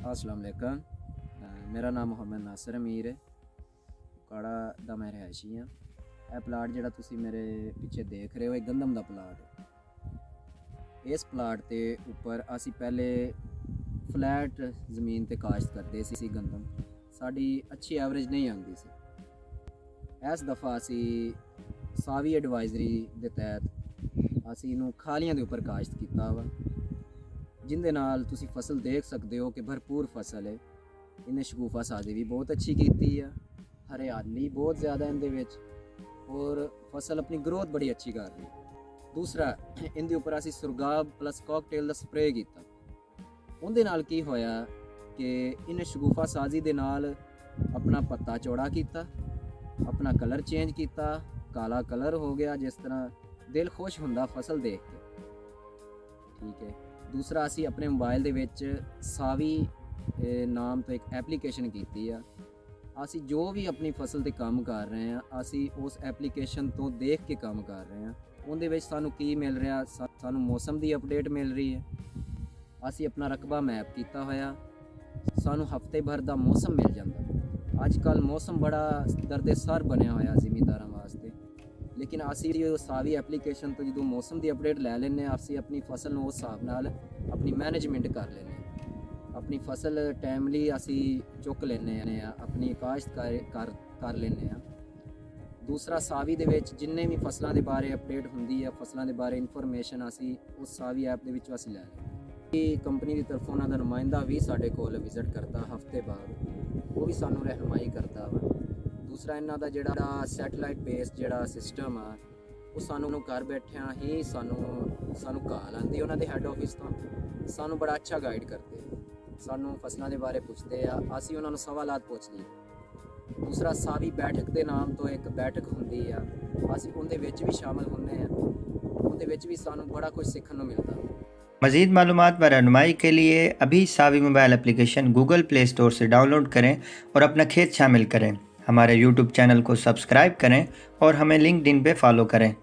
अस्सलाम वालेकुम। मेरा नाम मुहम्मद नासिर अमीर है। काड़ा दा मैं रिहायशी हाँ। यह प्लाट जिहड़ा तुसी मेरे पिछे देख रहे हो, एक गंदम दा प्लाट है। इस प्लाट के उपर असी पहले फ्लैट जमीन ते काश्त करते सी गंदम। साड़ी अच्छी एवरेज नहीं आती सी। इस दफ़ा असी सावी एडवाइजरी के तहत असी इनू खालियां दे उपर काश्त किया वा, जिंदे नाल तुसी फसल देख सकते हो कि भरपूर फसल है। इन्हें शगुफा साजी भी बहुत अच्छी की है, हरियाली बहुत ज़्यादा इनदे विच, और फसल अपनी ग्रोथ बड़ी अच्छी कर रही है। दूसरा, इनके उपर असी सुरगाब प्लस कॉकटेल का स्प्रे किया। उनके नाल की होया कि इन्हें शगुफा साजी दे नाल अपना पत्ता चौड़ा किया, अपना कलर चेंज किया, काला कलर हो गया, जिस तरह दिल खुश हुंदा फसल देख के। ठीक है। दूसरा, असी अपने मोबाइल दे विच सावी नाम तो एक एप्लीकेशन की है। असी जो भी अपनी फसल ते काम कर रहे हैं, असी उस एप्लीकेशन तो देख के काम कर रहे हैं। उनदे विच सानू की मिल रहा, सानू मौसम की अपडेट मिल रही है। असी अपना रकबा मैप किया होया, सानू हफ्ते भर का मौसम मिल जाता। अजकल मौसम बड़ा दर्दे सर बनया होया जिमींदारां वास्ते, लेकिन असी सावी एप्लीकेशन तो जो मौसम की अपडेट लै लें, असी अपनी फसल में उस हिसाब नाल अपनी मैनेजमेंट कर लें। अपनी फसल टाइमली असी चुक लें, अपनी काश्त कर लें। दूसरा, सावी दे विच जिन्ने भी फसलों के बारे अपडेट होंदी है, फसलों के बारे इन्फॉर्मेशन असी उस सावी ऐप दे विच असी लै लें। कंपनी की तरफों उन्हां दा नुमाइंदा भी साडे कोल विजिट करता हफ्ते बाद, वो भी सानू रहनुमाई करता वा। दूसरा, इन्हां दा जिहड़ा सैटेलाइट बेस जिहड़ा सिस्टम आ, वो सानू घर बैठिया ही सानू कॉल आती उन्हां दे हैड ऑफिस तो, सानू बड़ा अच्छा गाइड करते, सानू फसलों के बारे पुछते हैं, असी उन्होंने सवालात पूछ लिए। दूसरा, सावी बैठक के नाम तो एक बैठक होंदी है, असी उनदे विच भी शामिल होंगे हैं, उनदे विच भी सानू बड़ा कुछ सीखने को मिलता। मज़ीद मालूमात व रहनुमाई के लिए अभी सावी mobile application Google play store से डाउनलोड करें और अपना खेत शामिल करें। हमारे यूट्यूब चैनल को सब्सक्राइब करें और हमें लिंक्डइन पे फॉलो करें।